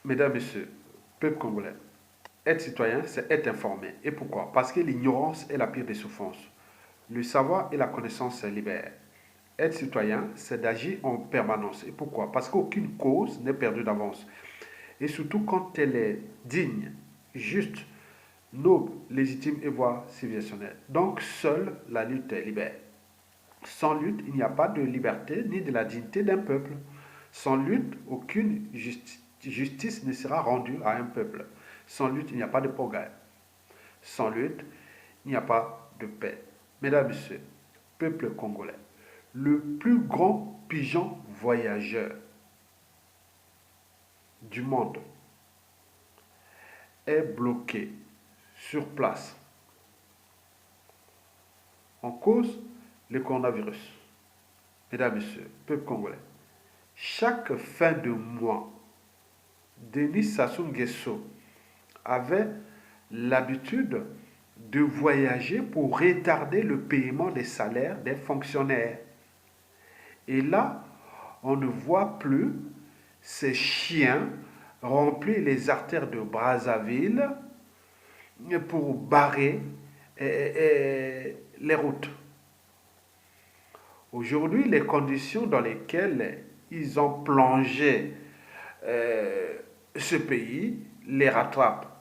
Mesdames, Messieurs, peuple congolais, être citoyen, c'est être informé. Et pourquoi? Parce que l'ignorance est la pire des souffrances. Le savoir et la connaissance libèrent. Être citoyen, c'est d'agir en permanence. Et pourquoi? Parce qu'aucune cause n'est perdue d'avance. Et surtout quand elle est digne, juste, noble, légitime et voire civilisationnelle. Donc seule la lutte libère. Sans lutte, il n'y a pas de liberté ni de la dignité d'un peuple. Sans lutte, aucune justice ne sera rendue à un peuple. Sans lutte, il n'y a pas de progrès. Sans lutte, il n'y a pas de paix. Mesdames, Messieurs, peuple congolais, le plus grand pigeon voyageur du monde est bloqué sur place en cause le coronavirus. Mesdames, Messieurs, peuple congolais, chaque fin de mois, Denis Sassou Nguesso avait l'habitude de voyager pour retarder le paiement des salaires des fonctionnaires. Et là, on ne voit plus ces chiens remplir les artères de Brazzaville pour barrer les routes. Aujourd'hui, les conditions dans lesquelles ils ont plongé ce pays les rattrapent.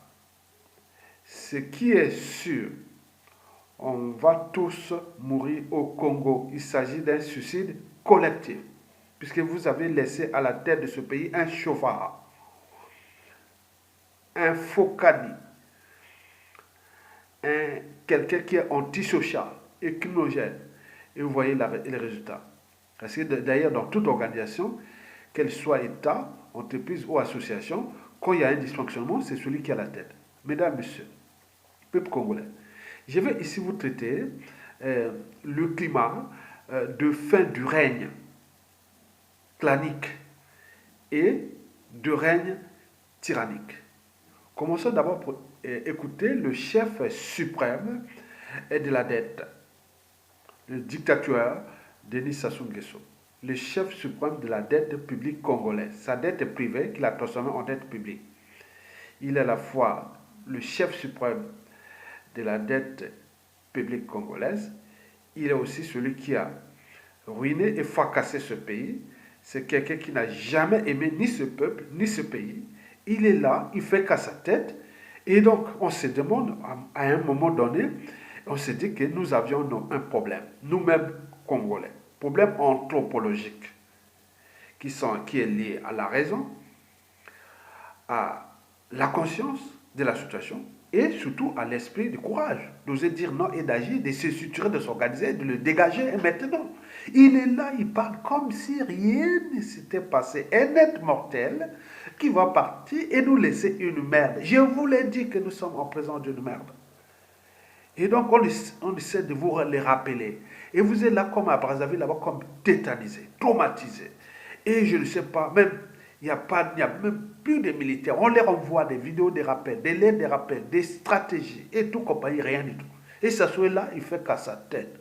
Ce qui est sûr, on va tous mourir au Congo. Il s'agit d'un suicide collectif, puisque vous avez laissé à la tête de ce pays un chauffard, un focadi, quelqu'un qui est antisocial et criminogène. Et vous voyez les résultats. Parce que d'ailleurs, dans toute organisation, qu'elle soit État, entreprise ou association, quand il y a un dysfonctionnement, c'est celui qui a la tête. Mesdames, Messieurs, peuple congolais, je vais ici vous traiter le climat de fin du règne clanique et de règne tyrannique. Commençons d'abord pour écouter le chef suprême de la dette, le dictateur Denis Sassou Nguesso, le chef suprême de la dette publique congolaise, sa dette privée qu'il a transformée en dette publique. Il est à la fois le chef suprême de la dette publique congolaise, il est aussi celui qui a ruiné et fracassé ce pays. C'est quelqu'un qui n'a jamais aimé ni ce peuple, ni ce pays. Il est là, il fait qu'à sa tête. Et donc, on se demande, à un moment donné, on se dit que nous avions un problème, nous-mêmes Congolais, problème anthropologique, qui est lié à la raison, à la conscience de la situation et surtout à l'esprit de courage, d'oser dire non et d'agir, de se structurer, de s'organiser, de le dégager. Et maintenant, il est là, il parle comme si rien ne s'était passé. Un être mortel qui va partir et nous laisser une merde. Je vous l'ai dit que nous sommes en présence d'une merde. Et donc, on essaie de vous les rappeler. Et vous êtes là comme à Brazzaville, là-bas, comme tétanisé, traumatisé. Et je ne sais pas, même, il n'y a même plus de militaires. On leur envoie des vidéos, des rappels, des lettres, des rappels, des stratégies, et tout compagnie, rien du tout. Et ça soit là, il fait qu'à sa tête.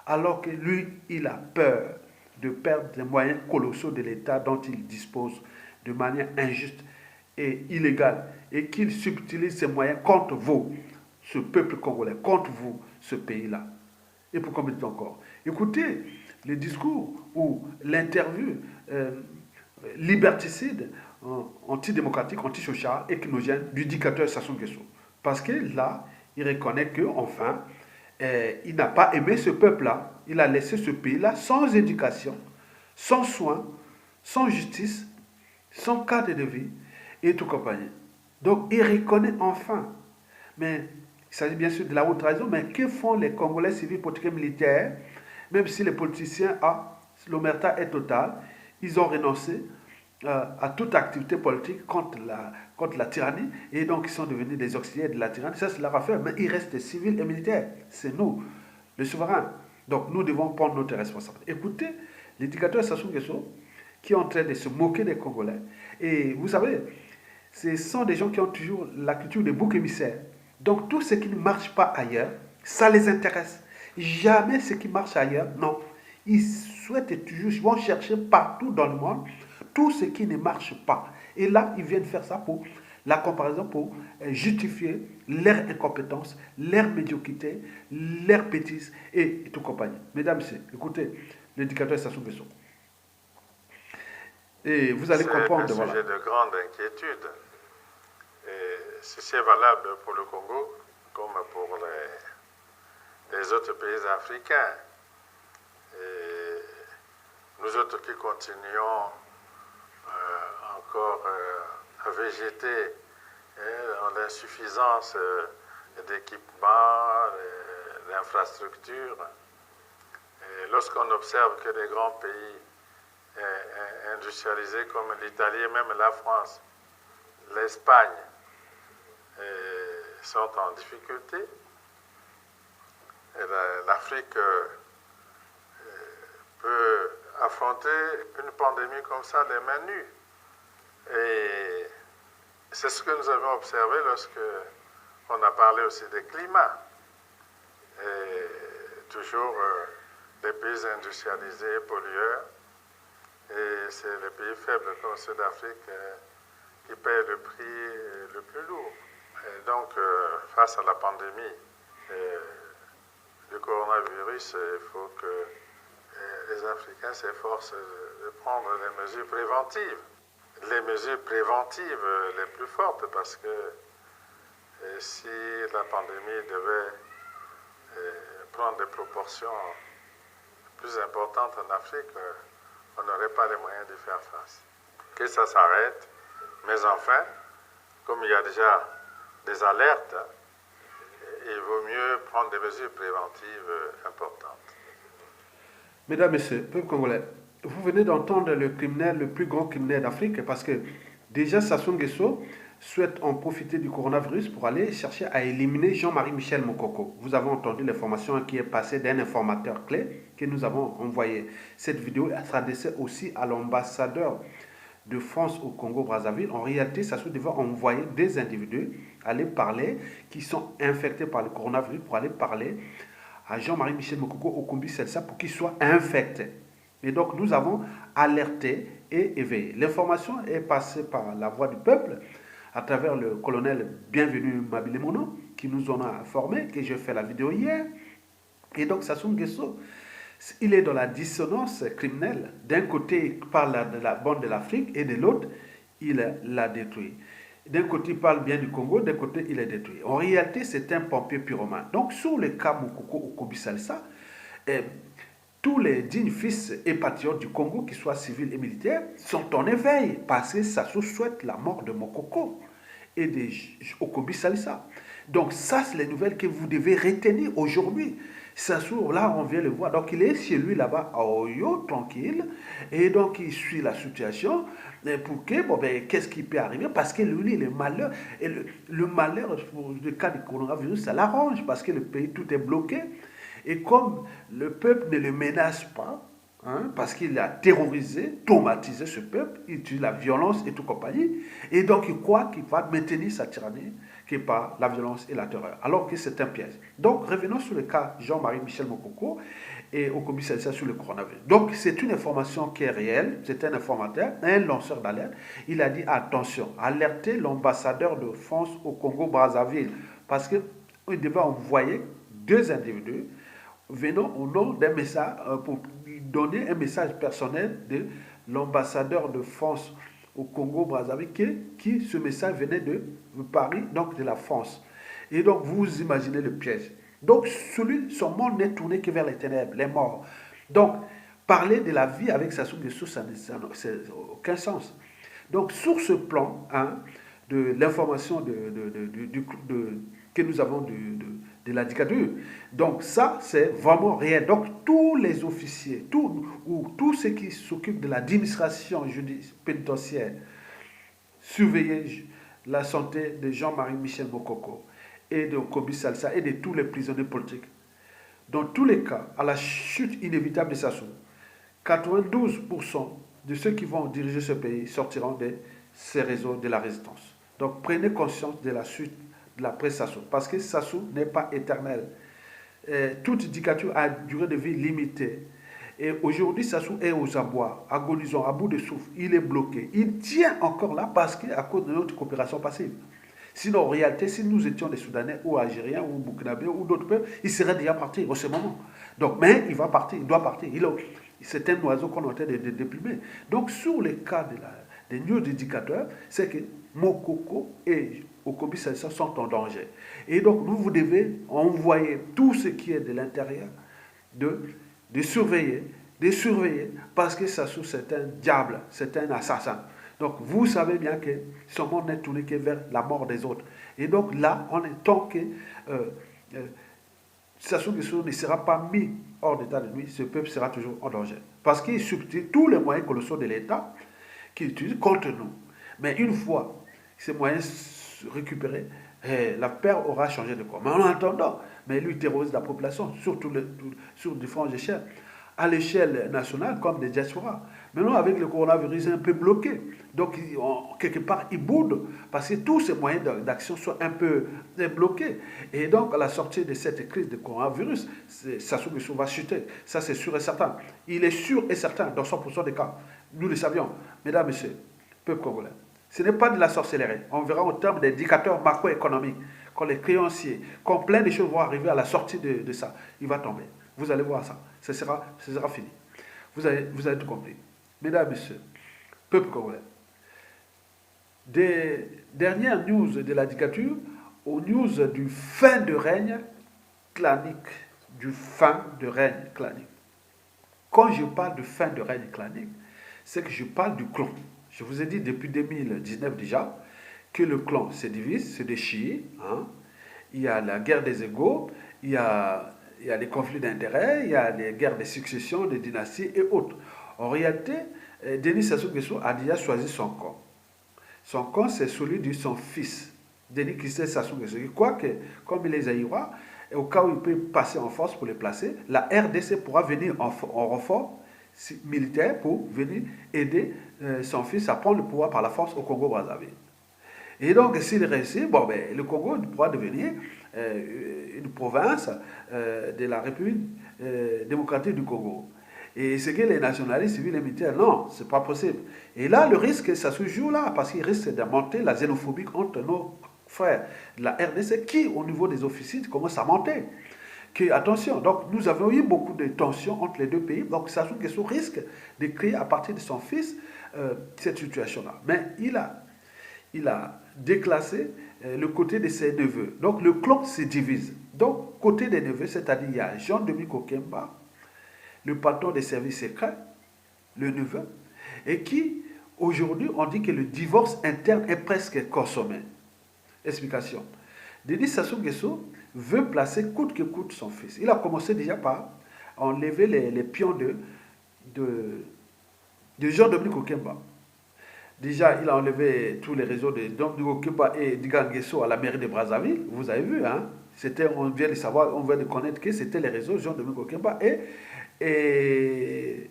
Alors que lui, il a peur de perdre les moyens colossaux de l'État dont il dispose de manière injuste et illégale. Et qu'il subtilise ces moyens contre vous, ce peuple congolais, contre vous, ce pays-là. Et pour combien de temps encore? Écoutez le discours ou l'interview liberticide, antidémocratique, antisocial, échinogène du dictateur Sassou Nguesso. Parce que là, il reconnaît qu'enfin, il n'a pas aimé ce peuple-là. Il a laissé ce pays-là sans éducation, sans soins, sans justice, sans cadre de vie et tout compagnie. Donc, il reconnaît enfin. Mais il s'agit bien sûr de la haute trahison, mais que font les Congolais civils, politiques et militaires, même si les politiciens, l'omerta est totale, ils ont renoncé à toute activité politique contre la tyrannie, et donc ils sont devenus des auxiliaires de la tyrannie. Ça, c'est leur affaire, mais il reste des civils et militaires. C'est nous, le souverain. Donc nous devons prendre notre responsabilité. Écoutez l'éducateur Sassou Nguesso, qui est en train de se moquer des Congolais. Et vous savez, ce sont des gens qui ont toujours la culture des boucs émissaires. Donc tout ce qui ne marche pas ailleurs, ça les intéresse. Jamais ce qui marche ailleurs, non. Ils souhaitent toujours, ils vont chercher partout dans le monde tout ce qui ne marche pas. Et là, ils viennent faire ça pour la comparaison, pour justifier leur incompétence, leur médiocrité, leur bêtise et tout compagnie. Mesdames et messieurs, écoutez, l'éducateur Sassou Nguesso. Et vous allez comprendre, c'est un sujet de grande inquiétude. Et ceci est valable pour le Congo comme pour les autres pays africains. Et nous autres qui continuons encore à végéter dans l'insuffisance d'équipements, d'infrastructures. Et lorsqu'on observe que les grands pays industrialisés comme l'Italie et même la France, l'Espagne, sont en difficulté, et l'Afrique peut affronter une pandémie comme ça les mains nues. Et c'est ce que nous avons observé lorsque on a parlé aussi des climats. Et toujours les pays industrialisés, pollueurs, et c'est les pays faibles comme ceux d'Afrique qui paient le prix le plus lourd. Et donc, face à la pandémie du coronavirus, il faut que les Africains s'efforcent de prendre les mesures préventives. Les mesures préventives les plus fortes, parce que si la pandémie devait prendre des proportions plus importantes en Afrique, on n'aurait pas les moyens d'y faire face. Que ça s'arrête, mais enfin, comme il y a déjà des alertes, il vaut mieux prendre des mesures préventives importantes. Mesdames, Messieurs, peuple congolais, vous venez d'entendre le criminel, le plus grand criminel d'Afrique, parce que déjà Sassou Nguesso souhaite en profiter du coronavirus pour aller chercher à éliminer Jean-Marie Michel Mokoko. Vous avez entendu l'information qui est passée d'un informateur clé que nous avons envoyé. Cette vidéo s'adressait aussi à l'ambassadeur de France au Congo-Brazzaville. En réalité, Sassou devait envoyer des individus aller parler, qui sont infectés par le coronavirus, pour aller parler à Jean-Marie Michel Mokoko au Kombi-Selsa pour qu'il soit infecté. Et donc, nous avons alerté et éveillé. L'information est passée par la voix du peuple, à travers le colonel Bienvenu Mabilemono, qui nous en a informé, que j'ai fait la vidéo hier. Et donc, Sassou Nguesso, il est dans la dissonance criminelle. D'un côté, il parle de la bande de l'Afrique, et de l'autre, il l'a détruit. D'un côté, il parle bien du Congo, d'un côté, il est détruit. En réalité, c'est un pompier pyromane. Donc, sur le cas Mokoko ou Kombi-Selsa, tous les dignes fils et patriotes du Congo, qu'ils soient civils et militaires, sont en éveil parce que Sassou souhaite la mort de Mokoko et de Kombi-Selsa. Donc ça, c'est les nouvelles que vous devez retenir aujourd'hui. Sassou, là, on vient le voir. Donc il est chez lui là-bas à Oyo, tranquille, et donc il suit la situation pour que, bon, ben, qu'est-ce qui peut arriver? Parce que lui, le malheur, et le malheur, pour le cas du coronavirus, ça l'arrange parce que le pays, tout est bloqué. Et comme le peuple ne le menace pas, parce qu'il a terrorisé, traumatisé ce peuple, il utilise la violence et tout compagnie, et donc il croit qu'il va maintenir sa tyrannie, qui est par la violence et la terreur, alors que c'est un piège. Donc revenons sur le cas Jean-Marie Michel Mokoko et au Kombi-Selsa sur le coronavirus. Donc c'est une information qui est réelle, c'est un informateur, un lanceur d'alerte. Il a dit attention, alertez l'ambassadeur de France au Congo-Brazzaville, parce qu'il devait envoyer 2 individus venant au nom d'un message pour lui donner un message personnel de l'ambassadeur de France au Congo-Brazzaville, qui ce message venait de Paris, donc de la France. Et donc vous imaginez le piège. Donc son monde n'est tourné que vers les ténèbres, les morts. Donc parler de la vie avec Sassou Nguesso, ça n'a aucun sens. Donc sur ce plan de l'information que nous avons de la dictature. Donc ça, c'est vraiment réel. Donc tous les officiers, tous ceux qui s'occupent de l'administration pénitentiaire, surveiller la santé de Jean-Marie Michel Mokoko et de Kombi-Selsa et de tous les prisonniers politiques. Dans tous les cas, à la chute inévitable de Sassou, 92% de ceux qui vont diriger ce pays sortiront de ces réseaux de la résistance. Donc prenez conscience de la suite de l'après Sassou, parce que Sassou n'est pas éternel. Toute dictature a une durée de vie limitée. Et aujourd'hui, Sassou est aux abois, agonisant, à bout de souffle. Il est bloqué. Il tient encore là parce qu'à cause de notre coopération passive. Sinon, en réalité, si nous étions des Soudanais ou Algériens ou Burkinabés ou d'autres peuples, il serait déjà parti en ce moment. Donc, mais il va partir, il doit partir. C'est un oiseau qu'on est en train de déplumer. Donc, sur les cas des news indicateurs, c'est que Mokoko et Okobi Saïssa sont en danger. Et donc, vous devez envoyer tout ce qui est de l'intérieur de surveiller, parce que Sassou, c'est un diable, c'est un assassin. Donc, vous savez bien que son monde n'est tourné que vers la mort des autres. Et donc, là, on est tant que Sassou Nguesso ne sera pas mis hors d'état de nuit, ce peuple sera toujours en danger. Parce qu'il subit tous les moyens colossaux de l'État qu'il utilise contre nous. Mais une fois ces moyens récupérés, la paix aura changé de corps. Mais en attendant, mais lui terrorise la population, surtout sur différentes échelles. À l'échelle nationale, comme des diasporas. Maintenant, avec le coronavirus, il est un peu bloqué. Donc, quelque part, il boude, parce que tous ces moyens d'action sont un peu bloqués. Et donc, à la sortie de cette crise de coronavirus, Sassou Nguesso va chuter. Ça, c'est sûr et certain. Il est sûr et certain, dans 100% des cas. Nous le savions. Mesdames, Messieurs, peuple congolais. Ce n'est pas de la sorcellerie. On verra en termes d'indicateurs macroéconomiques, quand les créanciers, quand plein de choses vont arriver à la sortie de ça, il va tomber. Vous allez voir ça. Ce sera fini. Vous avez tout compris. Mesdames, Messieurs, peuple congolais, des dernières news de la dictature aux news du fin de règne clanique. Du fin de règne clanique. Quand je parle de fin de règne clanique, c'est que je parle du clan. Je vous ai dit depuis 2019 déjà que le clan se divise, se déchire. Hein. Il y a la guerre des égaux, il y a les conflits d'intérêts, il y a les guerres de succession, des dynasties et autres. En réalité, Denis Sassou Nguesso a déjà choisi son camp. Son camp, c'est celui de son fils, Denis Christophe Sassou Nguesso. Il croit que, comme il les Aïrois, au cas où il peut passer en force pour les placer, la RDC pourra venir en renfort militaire pour venir aider son fils à prendre le pouvoir par la force au Congo-Brazzaville. Et donc, s'il réussit, le Congo pourra devenir une province de la République démocratique du Congo. Et ce que les nationalistes civils et militaires, non, c'est pas possible. Et là, le risque, ça se joue là, parce qu'il risque de monter la xénophobie entre nos frères de la RDC, qui, au niveau des officiers, commence à monter. Attention, donc nous avons eu beaucoup de tensions entre les deux pays, donc Sassou Nguesso risque de créer à partir de son fils cette situation-là. Mais il a déclassé le côté de ses neveux. Donc le clan se divise. Donc côté des neveux, c'est-à-dire il y a Jean-Dominique Okemba, le patron des services secrets, le neveu, et qui, aujourd'hui, on dit que le divorce interne est presque consommé. Explication. Denis Sassou Nguesso veut placer coûte que coûte son fils. Il a commencé déjà par enlever les pions de Jean-Dominique Okemba. Déjà, il a enlevé tous les réseaux de Jean-Dominique Okemba et Digan Nguesso à la mairie de Brazzaville. Vous avez vu, hein? On vient de savoir, on vient de connaître que c'était les réseaux Jean-Dominique Okemba et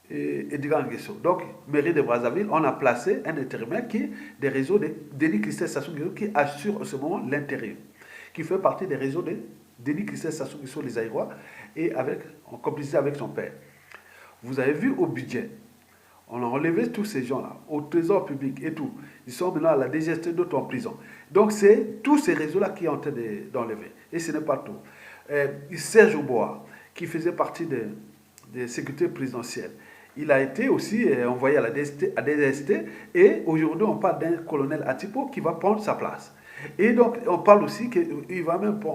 Digan Nguesso. Donc, mairie de Brazzaville, on a placé un intérimaire qui est des réseaux de Denis Christophe Sassou Nguesso qui assure en ce moment l'intérim, qui fait partie des réseaux de Denis Christophe Sassou Nguesso, les Aïrois, et en complicité avec son père. Vous avez vu au budget, on a enlevé tous ces gens-là, au trésor public et tout. Ils sont maintenant à la DGST, d'autres en prison. Donc c'est tous ces réseaux-là qui sont en train d'enlever. Et ce n'est pas tout. Serge Aubois, qui faisait partie des sécurités présidentielles, il a été aussi envoyé à la DGST et aujourd'hui on parle d'un colonel Atipo qui va prendre sa place. Et donc on parle aussi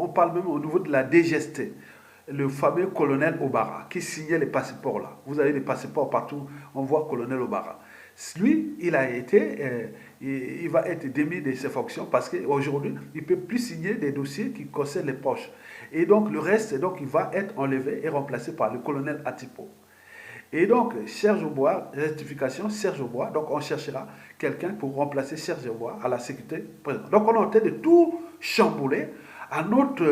on parle même au niveau de la DGST. Le fameux colonel Obara, qui signait les passeports là. Vous avez des passeports partout, on voit colonel Obara. Lui, il va être démis de ses fonctions parce qu'aujourd'hui, il ne peut plus signer des dossiers qui concernent les poches. Et donc, le reste, il va être enlevé et remplacé par le colonel Atipo. Et donc, Serge Aubois, rectification, Serge Aubois, donc on cherchera quelqu'un pour remplacer Serge Aubois à la sécurité présidentielle. Donc, on est en train de tout chambouler à notre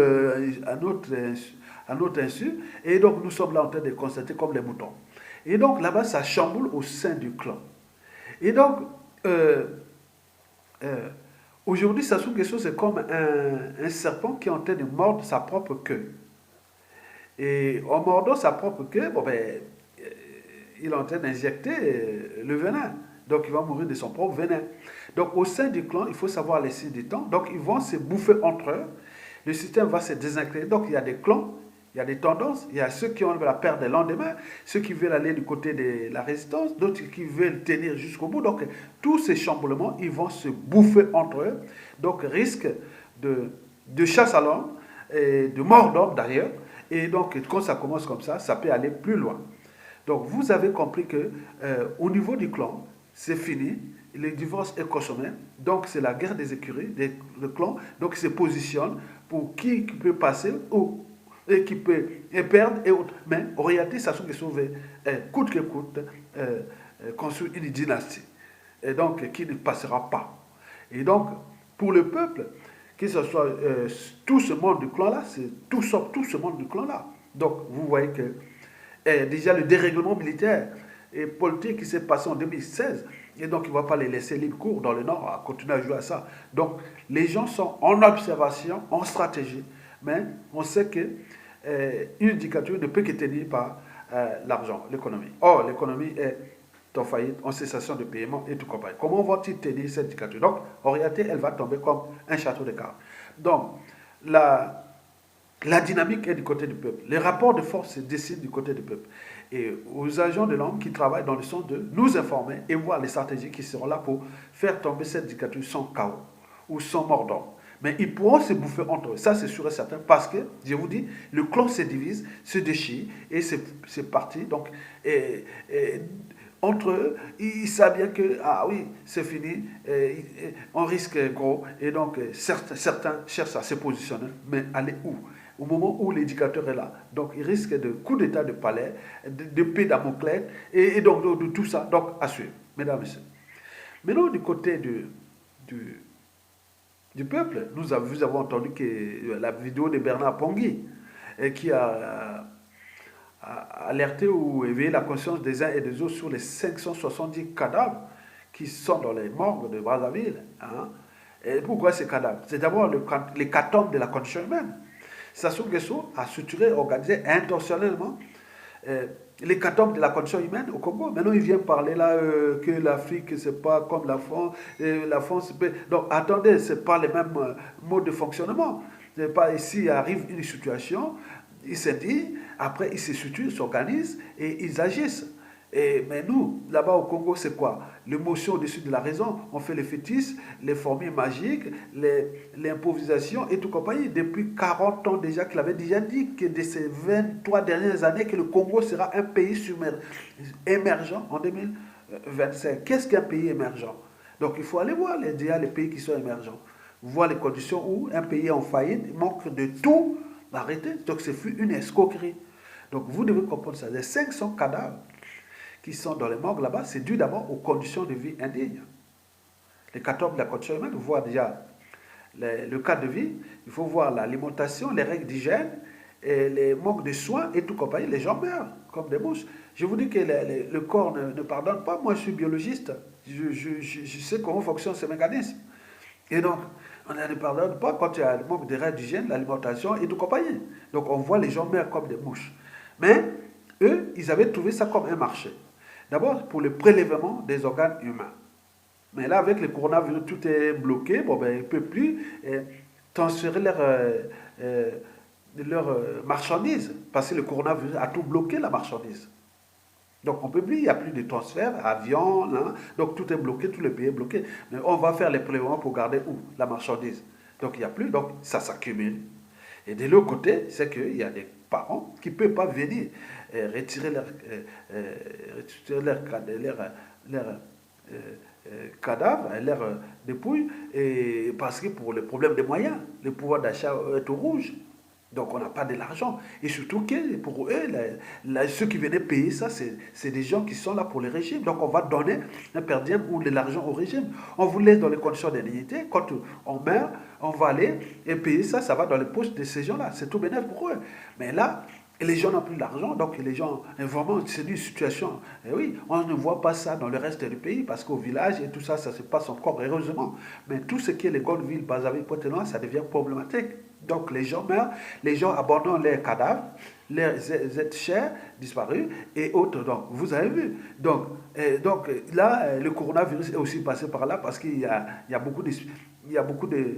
insu, et donc nous sommes là en train de constater comme les moutons. Et donc là-bas, ça chamboule au sein du clan. Et donc, aujourd'hui, Sassou Nguesso, c'est comme un serpent qui est en train de mordre sa propre queue. Et en mordant sa propre queue, il est en train d'injecter le venin. Donc il va mourir de son propre venin. Donc au sein du clan, il faut savoir laisser du temps. Donc ils vont se bouffer entre eux. Le système va se désincliner. Donc il y a des clans, il y a des tendances. Il y a ceux qui ont la peur des lendemains, ceux qui veulent aller du côté de la résistance, d'autres qui veulent tenir jusqu'au bout. Donc tous ces chamboulements, ils vont se bouffer entre eux. Donc risque de chasse à l'homme, et de mort d'homme d'ailleurs. Et donc quand ça commence comme ça peut aller plus loin. Donc vous avez compris que au niveau du clan, c'est fini, le divorce est consommé, donc c'est la guerre des écuries, le clan, donc il se positionne pour qui peut passer ou et qui peut perdre et autres. Mais en réalité, ça se sauver coûte que coûte construire une dynastie, et donc qui ne passera pas. Et donc pour le peuple, que ce soit tout ce monde du clan là, c'est tout ce monde du clan là. Donc vous voyez que déjà le dérèglement militaire et politique qui s'est passé en 2016, et donc il ne va pas les laisser libre cours dans le Nord à continuer à jouer à ça. Donc les gens sont en observation, en stratégie, mais on sait que une dictature ne peut que tenir par l'argent, l'économie. Or, l'économie est en faillite, en cessation de paiement et tout compagnie. Comment vont-ils tenir cette dictature? Donc, en réalité, elle va tomber comme un château de cartes. Donc, la dynamique est du côté du peuple. Les rapports de force se décident du côté du peuple. Et aux agents de l'homme qui travaillent dans le sens de nous informer et voir les stratégies qui seront là pour faire tomber cette dictature sans chaos ou sans mort d'homme. Mais ils pourront se bouffer entre eux. Ça, c'est sûr et certain. Parce que, je vous dis, le clan se divise, se déchire et c'est parti. Donc, entre eux, ils savent bien que, ah oui, c'est fini, on risque gros. Et donc, certains cherchent à se positionner. Mais aller où? Au moment où l'éducateur est là. Donc, il risque de coup d'état de palais, de paix Damoclès, et donc de tout ça. Donc, à suivre, mesdames et messieurs. Maintenant, du côté du peuple, vous avez entendu que la vidéo de Bernard Pongui, qui a alerté ou éveillé la conscience des uns et des autres sur les 570 cadavres qui sont dans les morgues de Brazzaville. Hein. Et pourquoi ces cadavres? C'est d'abord l'hécatombe de la condition humaine. Sassou Nguesso a structuré, organisé intentionnellement l'hécatombe de la condition humaine au Congo. Maintenant, il vient parler là que l'Afrique, c'est pas comme la France. La France, donc, attendez, c'est pas les mêmes modes de fonctionnement. C'est pas ici arrive une situation, ils se disent, après ils se structurent, s'organisent et ils agissent. Mais nous, là-bas au Congo, c'est quoi? L'émotion au-dessus de la raison. On fait les fétiches, les formules magiques, l'improvisation et tout compagnie. Depuis 40 ans déjà, qu'il avait déjà dit que de ces 23 dernières années, que le Congo sera un pays émergent en 2025. Qu'est-ce qu'un pays émergent? Donc il faut aller voir les pays qui sont émergents. Voir les conditions où un pays est en faillite, il manque de tout. Arrêtez. Donc c'est une escroquerie. Donc vous devez comprendre ça. Les 500 cadavres qui sont dans les morgues là-bas, c'est dû d'abord aux conditions de vie indignes. Les 14 de la condition humaine, vous voyez déjà le cadre de vie, il faut voir l'alimentation, les règles d'hygiène, et les manques de soins et tout compagnie. Les gens meurent comme des mouches. Je vous dis que le corps ne pardonne pas. Moi, je suis biologiste. Je sais comment fonctionnent ces mécanismes. Et donc, on ne pardonne pas quand il y a le manque de règles d'hygiène, l'alimentation et tout compagnie. Donc, on voit les gens meurent comme des mouches. Mais eux, ils avaient trouvé ça comme un marché. D'abord, pour le prélèvement des organes humains. Mais là, avec le coronavirus, tout est bloqué. Ils ne peuvent plus transférer leurs marchandises. Parce que le coronavirus a tout bloqué, la marchandise. Donc, on ne peut plus, il n'y a plus de transfert, avion, hein, donc tout est bloqué, tout le pays est bloqué. Mais on va faire les prélèvements pour garder où? La marchandise. Donc, il n'y a plus, donc ça s'accumule. Et de l'autre côté, c'est qu'il y a des parents qui ne peuvent pas venir retirer leurs cadavres, leurs dépouilles, et parce que pour le problème des moyens, le pouvoir d'achat est au rouge. Donc on n'a pas de l'argent. Et surtout que pour eux, ceux qui venaient payer ça, c'est des gens qui sont là pour le régime. Donc on va donner un perdième ou de l'argent au régime. On vous laisse dans les conditions d'indignité. Quand on meurt, on va aller et payer ça, ça va dans les poches de ces gens-là. C'est tout bénéfice pour eux. Mais là, Et les gens n'ont plus d'argent, donc les gens, vraiment, c'est une situation. Et oui, on ne voit pas ça dans le reste du pays, parce qu'au village et tout ça, ça se passe encore heureusement. Mais tout ce qui est les grandes villes, Brazzaville, Pointe-Noire, ça devient problématique. Donc les gens meurent, les gens abandonnent leurs cadavres, leurs êtres chers disparus et autres. Donc, vous avez vu. Donc là, le coronavirus est aussi passé par là parce il y a beaucoup de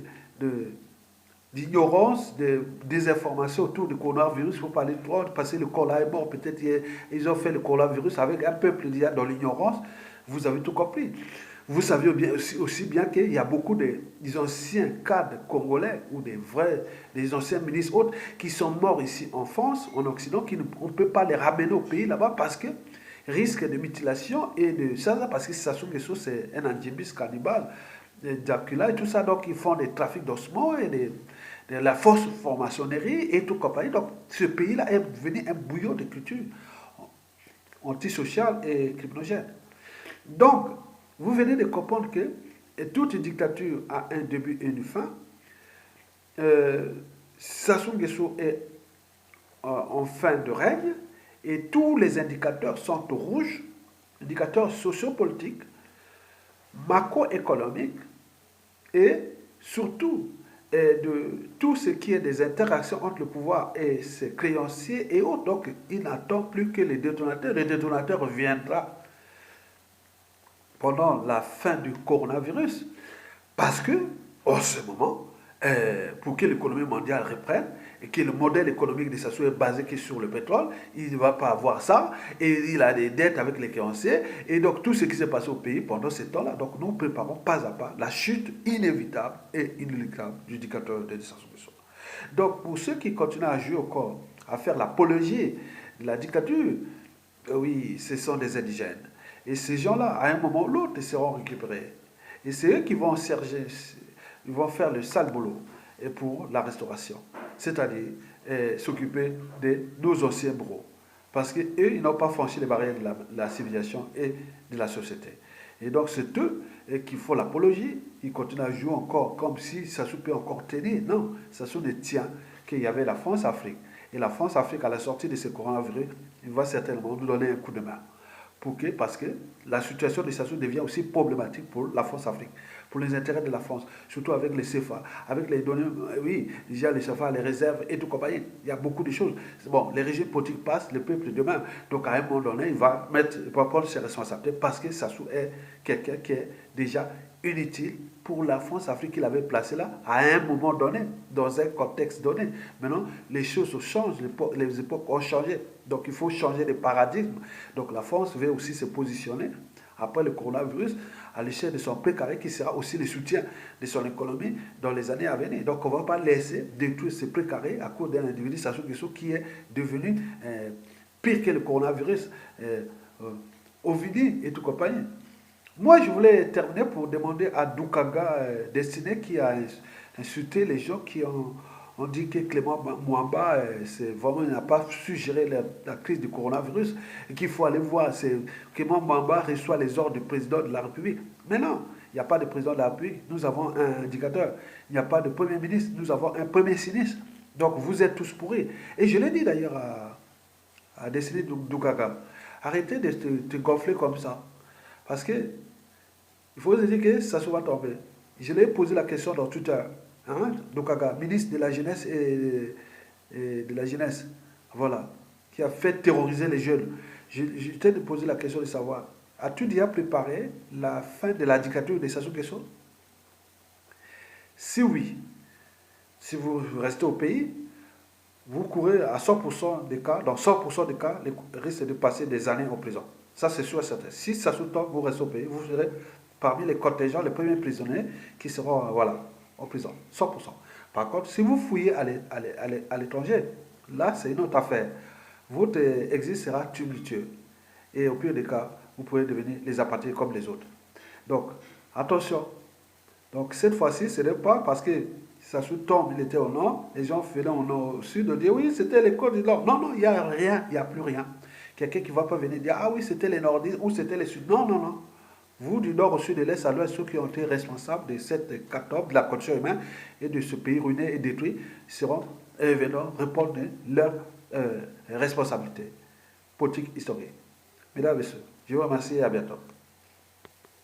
d'ignorance, de désinformation autour du coronavirus. Il ne faut pas aller trop, parce que le corona est mort. Peut-être ils ont fait le coronavirus avec un peuple déjà dans l'ignorance. Vous avez tout compris. Vous savez bien, aussi bien qu'il y a beaucoup des anciens cadres congolais ou des anciens ministres autres qui sont morts ici en France, en Occident, on ne peut pas les ramener au pays là-bas parce que risque de mutilation et de ça, parce que Sassou Nguesso, c'est un angibis cannibale, Dracula et tout ça, donc ils font des trafics d'ossements et de la fausse franc-maçonnerie et tout compagnie. Donc ce pays-là est devenu un bouillon de culture antisociale et criminogène. Donc, vous venez de comprendre que toute dictature a un début et une fin. Sassou Nguesso est en fin de règne et tous les indicateurs sont au rouge, indicateurs sociopolitiques, macroéconomiques et surtout de tout ce qui est des interactions entre le pouvoir et ses créanciers et autres. Donc, il n'attend plus que les détonateurs. Le détonateur viendra pendant la fin du coronavirus. Parce que, en ce moment, pour que l'économie mondiale reprenne et que le modèle économique de Sassou est basé que sur le pétrole, il ne va pas avoir ça et il a des dettes avec les créanciers. Et donc, tout ce qui s'est passé au pays pendant ce temps-là, donc nous préparons pas à pas la chute inévitable et inéluctable du dictateur de Sassou Nguesso. Donc, pour ceux qui continuent à jouer encore, à faire l'apologie de la dictature, oui, ce sont des indigènes. Et ces gens-là, à un moment ou l'autre, ils seront récupérés. Et c'est eux qui vont ils vont faire le sale boulot pour la restauration. C'est-à-dire s'occuper de nos anciens bourreaux. Parce qu'eux, ils n'ont pas franchi les barrières de la civilisation et de la société. Et donc, c'est eux qui font l'apologie. Ils continuent à jouer encore comme si Sassou peut encore tenir. Non, Sassou ne tient qu'il y avait la France-Afrique. Et la France-Afrique, à la sortie de ce coronavirus, il va certainement nous donner un coup de main. Parce que la situation de Sassou devient aussi problématique pour la France-Afrique, pour les intérêts de la France, surtout avec les CFA, avec les données, oui, déjà les CFA, les réserves et tout compagnie. Il y a beaucoup de choses. Bon, les régimes politiques passent, le peuple demain. Donc à un moment donné, il va prendre ses responsabilités parce que Sassou est quelqu'un qui est déjà inutile pour la France-Afrique qu'il avait placée là à un moment donné, dans un contexte donné. Maintenant, les choses changent, les époques ont changé. Donc il faut changer de paradigme. Donc la France veut aussi se positionner après le coronavirus à l'échelle de son précaré qui sera aussi le soutien de son économie dans les années à venir. Donc on ne va pas laisser détruire ce précaré à cause d'un individu, Sassou Nguesso, qui est devenu pire que le coronavirus, Ovidi et tout compagnie. Moi, je voulais terminer pour demander à Doukaga Destiné qui a insulté les gens qui ont dit que Clément Mwamba, il n'a pas su gérer la crise du coronavirus et qu'il faut aller voir. Clément Mwamba reçoit les ordres du président de la République. Mais non, il n'y a pas de président de la République, nous avons un indicateur. Il n'y a pas de premier ministre, nous avons un premier sinistre. Donc vous êtes tous pourris. Et je l'ai dit d'ailleurs à Destiné Doukaga, arrêtez de te gonfler comme ça. Parce que il faut se dire que ça se va tomber. Je l'ai posé la question dans Twitter. Doukaga, ministre de la Jeunesse et de la Jeunesse, voilà, qui a fait terroriser les jeunes. Je t'ai posé la question de savoir, as-tu déjà préparé la fin de la dictature de Sassou Nguesso? Si oui, si vous restez au pays, vous courez à 100% des cas, dans 100% des cas, le risque de passer des années en prison. Ça, c'est sûr et certain. Si Sassou tombe, vous restez au pays, vous serez parmi les contingents, les premiers prisonniers qui seront en prison, 100%. Par contre, si vous fouillez à l'étranger, là, c'est une autre affaire. Votre exil sera tumultueux. Et au pire des cas, vous pouvez devenir les apatrides comme les autres. Donc, attention. Donc, cette fois-ci, ce n'est pas parce que Sassou tombe, il était au nord, les gens venaient au nord, au sud, de dire oui, c'était les côtes du nord. Non, non, il n'y a rien, il n'y a plus rien. Quelqu'un qui ne va pas venir dire ah oui, c'était les nordistes ou c'était les sud. Non, non, non. Vous, du nord au sud, de l'est à l'ouest, ceux qui ont été responsables de cette catastrophe, de la condition humaine et de ce pays ruiné et détruit, viendront répondre leur responsabilité politique historique. Mesdames et messieurs, je vous remercie et à bientôt.